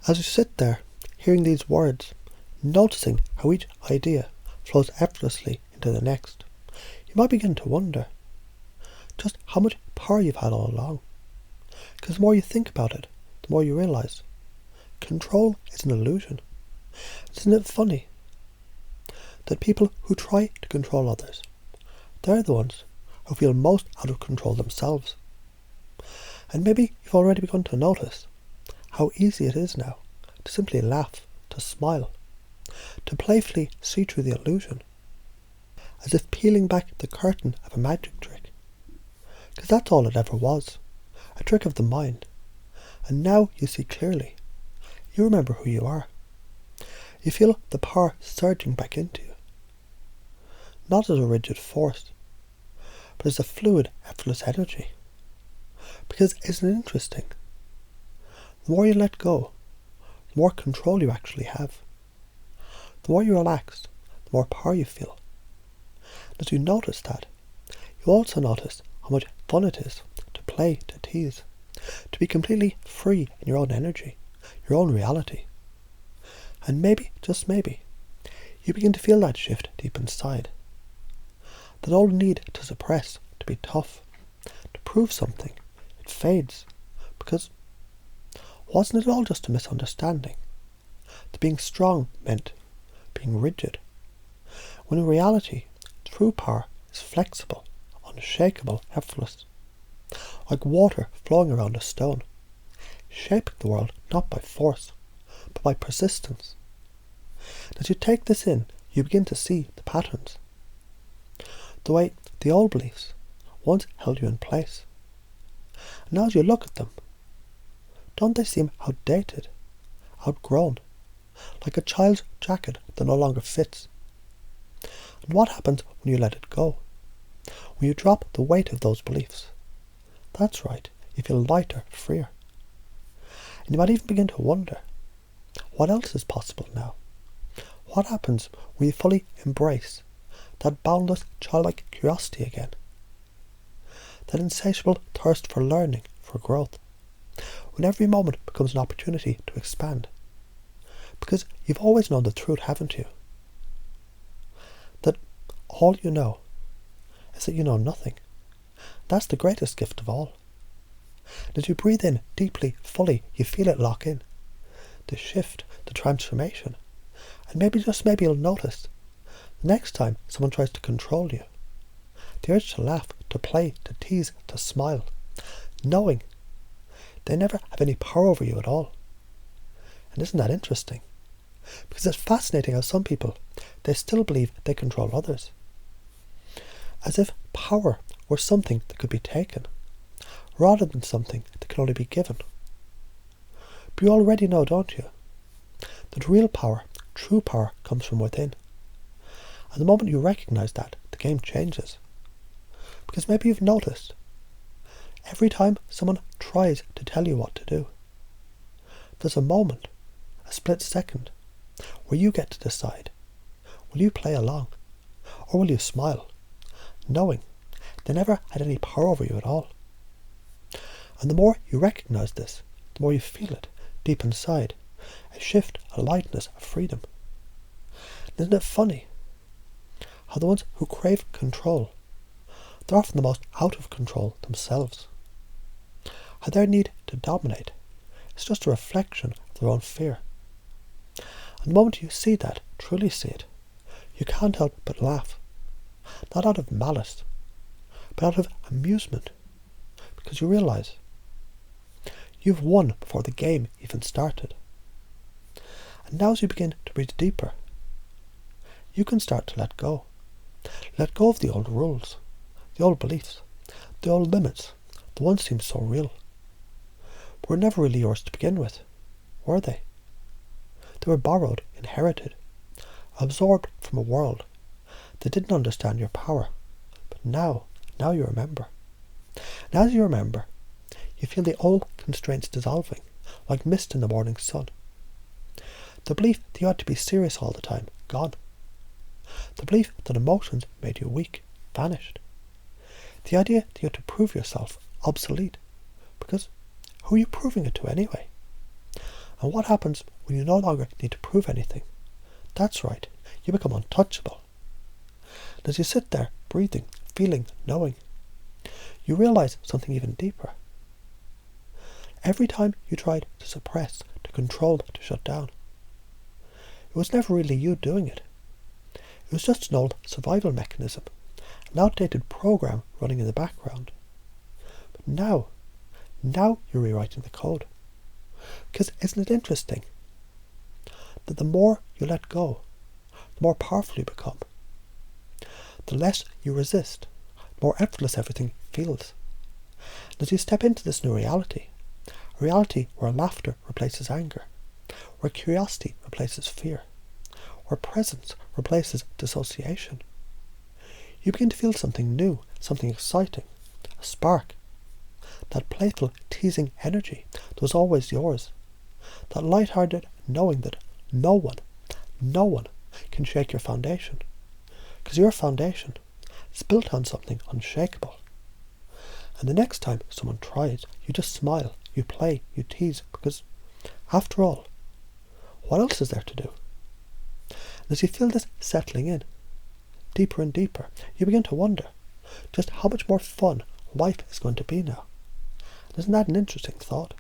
As you sit there, hearing these words, noticing how each idea flows effortlessly into the next, you might begin to wonder just how much power you've had all along. Because the more you think about it, the more you realise control is an illusion. Isn't it funny that people who try to control others, they're the ones who feel most out of control themselves? And maybe you've already begun to notice how easy it is now to simply laugh, to smile, to playfully see through the illusion, as if peeling back the curtain of a magic trick. Because that's all it ever was, a trick of the mind. And now you see clearly. You remember who you are. You feel the power surging back into you. Not as a rigid force, but as a fluid, effortless energy. Because isn't it interesting? The more you let go, the more control you actually have. The more you relax, the more power you feel. And as you notice that, you also notice how much fun it is to play, to tease, to be completely free in your own energy, your own reality. And maybe, just maybe, you begin to feel that shift deep inside. That old need to suppress, to be tough, to prove something, it fades. Because wasn't it all just a misunderstanding? That being strong meant being rigid. When in reality, true power is flexible, unshakable, effortless. Like water flowing around a stone, shaping the world not by force, but by persistence. And as you take this in, you begin to see the patterns. The way the old beliefs once held you in place. And now as you look at them, don't they seem outdated, outgrown, like a child's jacket that no longer fits? And what happens when you let it go? When you drop the weight of those beliefs? That's right, you feel lighter, freer. And you might even begin to wonder, what else is possible now? What happens when you fully embrace that boundless childlike curiosity again? That insatiable thirst for learning, for growth, when every moment becomes an opportunity to expand. Because you've always known the truth, haven't you? That all you know is that you know nothing. That's the greatest gift of all. And as you breathe in deeply, fully, you feel it lock in. The shift, the transformation. And maybe, just maybe, you'll notice the next time someone tries to control you, the urge to laugh, to play, to tease, to smile, knowing they never have any power over you at all. And isn't that interesting? Because it's fascinating how some people, they still believe they control others. As if power were something that could be taken, rather than something that can only be given. But you already know, don't you, that real power, true power, comes from within. And the moment you recognise that, the game changes. Because maybe you've noticed, every time someone tries to tell you what to do, there's a moment, a split second, where you get to decide. Will you play along? Or will you smile, knowing they never had any power over you at all? And the more you recognise this, the more you feel it deep inside, a shift, a lightness, a freedom. And isn't it funny how the ones who crave control, they're often the most out of control themselves. How their need to dominate is just a reflection of their own fear. And the moment you see that, truly see it, you can't help but laugh. Not out of malice, but out of amusement. Because you realise you've won before the game even started. And now as you begin to breathe deeper, you can start to let go. Let go of the old rules, the old beliefs, the old limits, the ones seem so real. But were never really yours to begin with, were they? They were borrowed, inherited, absorbed from a world that didn't understand your power. But now you remember. And as you remember, you feel the old constraints dissolving, like mist in the morning sun. The belief that you had to be serious all the time, gone. The belief that emotions made you weak, vanished. The idea that you had to prove yourself, obsolete. Because who are you proving it to anyway? And what happens when you no longer need to prove anything? That's right, you become untouchable. And as you sit there, breathing, feeling, knowing, you realise something even deeper. Every time you tried to suppress, to control, to shut down, it was never really you doing it. It was just an old survival mechanism, an outdated program running in the background. But now you're rewriting the code. Because isn't it interesting that the more you let go, the more powerful you become. The less you resist, the more effortless everything feels. And as you step into this new reality, a reality where laughter replaces anger, where curiosity replaces fear, where presence replaces dissociation, you begin to feel something new, something exciting, a spark. That playful, teasing energy that was always yours. That light-hearted knowing that no one can shake your foundation. Because your foundation is built on something unshakable. And the next time someone tries, you just smile, you play, you tease, because, after all, what else is there to do? And as you feel this settling in, deeper and deeper, you begin to wonder just how much more fun life is going to be now. Isn't that an interesting thought?